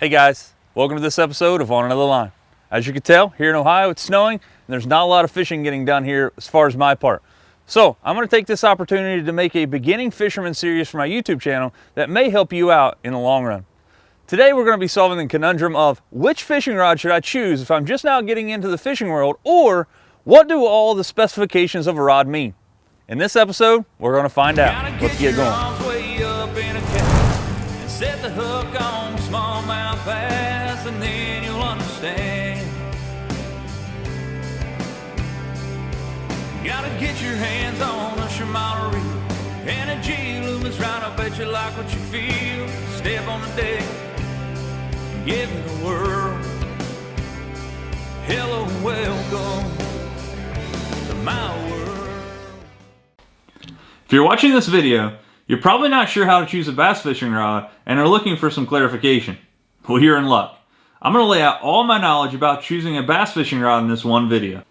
Hey guys, welcome to this episode of On Another Line. As you can tell, here in Ohio it's snowing and there's not a lot of fishing getting done here as far as my part. So I'm going to take this opportunity to make a beginning fisherman series for my YouTube channel that may help you out in the long run. Today we're going to be solving the conundrum of which fishing rod should I choose if I'm just now getting into the fishing world, or what do all the specifications of a rod mean? In this episode, we're going to find out. Let's get going. Set the hook on smallmouth bass, and then you'll understand. Gotta get your hands on a Shimano reel and a G-Loomis rod. I bet you like what you feel. Step on the deck, give it a whirl. Hello and welcome to my world. If you're watching this video, you're probably not sure how to choose a bass fishing rod and are looking for some clarification. Well, you're in luck. I'm going to lay out all my knowledge about choosing a bass fishing rod in this one video.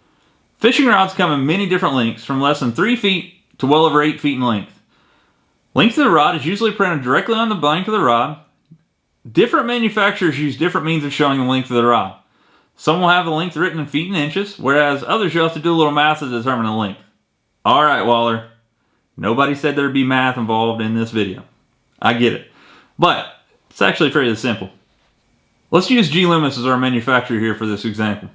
Fishing rods come in many different lengths, from less than 3 feet to well over 8 feet in length. Length of the rod is usually printed directly on the blank of the rod. Different manufacturers use different means of showing the length of the rod. Some will have the length written in feet and inches, whereas others you'll have to do a little math to determine the length. Alright, Waller. Nobody said there'd be math involved in this video. I get it. But it's actually fairly simple. Let's use G-Loomis as our manufacturer here for this example.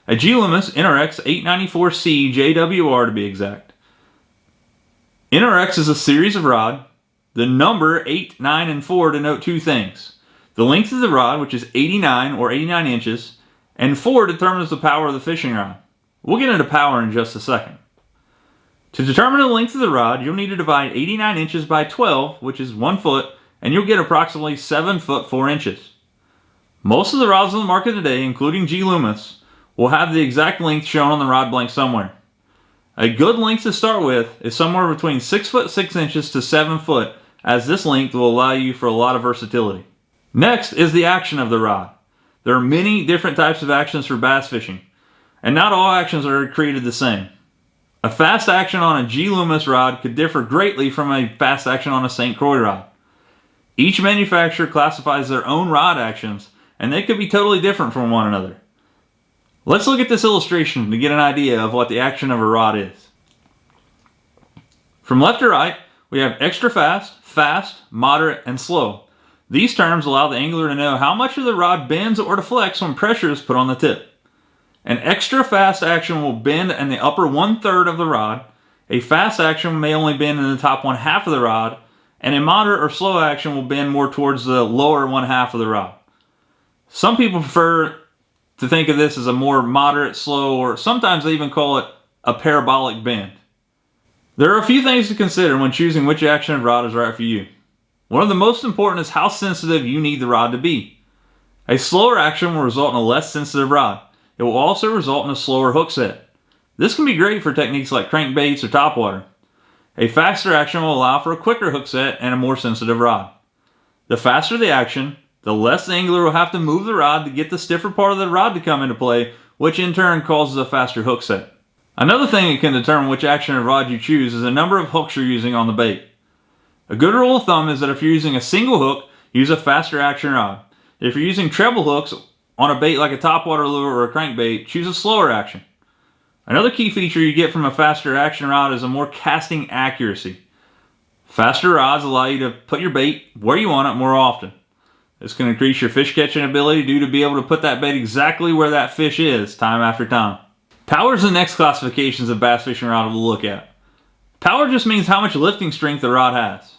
A G-Loomis NRX 894C JWR to be exact. NRX is a series of rod. The number 8, 9, and 4 denote two things. The length of the rod, which is 89 or 89 inches, and 4 determines the power of the fishing rod. We'll get into power in just a second. To determine the length of the rod, you'll need to divide 89 inches by 12, which is 1 foot, and you'll get approximately 7 foot 4 inches. Most of the rods on the market today, including G-Loomis, will have the exact length shown on the rod blank somewhere. A good length to start with is somewhere between 6 foot 6 inches to 7 foot, as this length will allow you for a lot of versatility. Next is the action of the rod. There are many different types of actions for bass fishing, and not all actions are created the same. A fast action on a G-Loomis rod could differ greatly from a fast action on a St. Croix rod. Each manufacturer classifies their own rod actions, and they could be totally different from one another. Let's look at this illustration to get an idea of what the action of a rod is. From left to right, we have extra fast, fast, moderate, and slow. These terms allow the angler to know how much of the rod bends or deflects when pressure is put on the tip. An extra fast action will bend in the upper 1/3 of the rod. A fast action may only bend in the top 1/2 of the rod, and a moderate or slow action will bend more towards the lower 1/2 of the rod. Some people prefer to think of this as a more moderate, slow, or sometimes they even call it a parabolic bend. There are a few things to consider when choosing which action of rod is right for you. One of the most important is how sensitive you need the rod to be. A slower action will result in a less sensitive rod. It will also result in a slower hook set. This can be great for techniques like crankbaits or topwater. A faster action will allow for a quicker hook set and a more sensitive rod. The faster the action, the less the angler will have to move the rod to get the stiffer part of the rod to come into play, which in turn causes a faster hook set. Another thing that can determine which action of rod you choose is the number of hooks you're using on the bait. A good rule of thumb is that if you're using a single hook, use a faster action rod. If you're using treble hooks on a bait like a topwater lure or a crankbait, choose a slower action. Another key feature you get from a faster action rod is a more casting accuracy. Faster rods allow you to put your bait where you want it more often. This can increase your fish catching ability due to be able to put that bait exactly where that fish is time after time. Power is the next classifications of bass fishing rod we'll look at. Power just means how much lifting strength the rod has.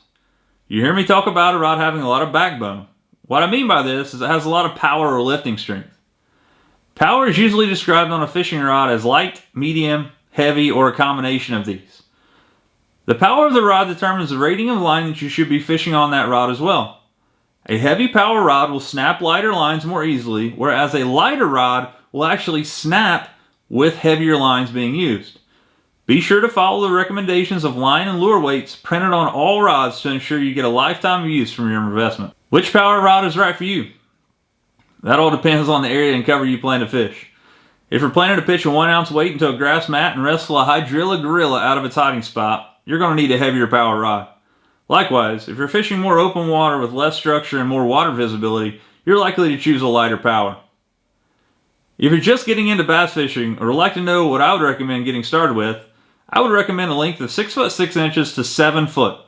You hear me talk about a rod having a lot of backbone. What I mean by this is it has a lot of power or lifting strength. Power is usually described on a fishing rod as light, medium, heavy, or a combination of these. The power of the rod determines the rating of line that you should be fishing on that rod as well. A heavy power rod will snap lighter lines more easily, whereas a lighter rod will actually snap with heavier lines being used. Be sure to follow the recommendations of line and lure weights printed on all rods to ensure you get a lifetime of use from your investment. Which power rod is right for you? That all depends on the area and cover you plan to fish. If you're planning to pitch a 1 ounce weight into a grass mat and wrestle a hydrilla gorilla out of its hiding spot, you're going to need a heavier power rod. Likewise, if you're fishing more open water with less structure and more water visibility, you're likely to choose a lighter power. If you're just getting into bass fishing or would like to know what I would recommend getting started with, I would recommend a length of 6 foot 6 inches to 7 foot,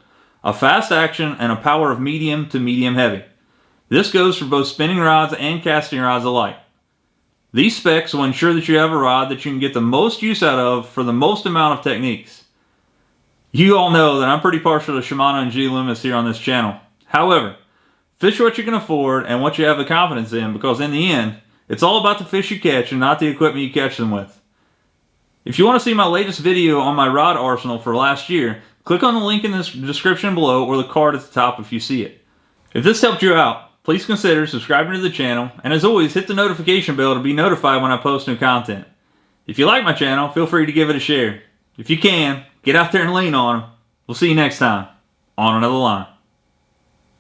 a fast action, and a power of medium to medium heavy. This goes for both spinning rods and casting rods alike. These specs will ensure that you have a rod that you can get the most use out of for the most amount of techniques. You all know that I'm pretty partial to Shimano and G Loomis here on this channel. However, fish what you can afford and what you have the confidence in, because in the end, it's all about the fish you catch and not the equipment you catch them with. If you want to see my latest video on my rod arsenal for last year, click on the link in the description below or the card at the top if you see it. If this helped you out, please consider subscribing to the channel, and as always, hit the notification bell to be notified when I post new content. If you like my channel, feel free to give it a share. If you can, get out there and lean on them. We'll see you next time on Another Line.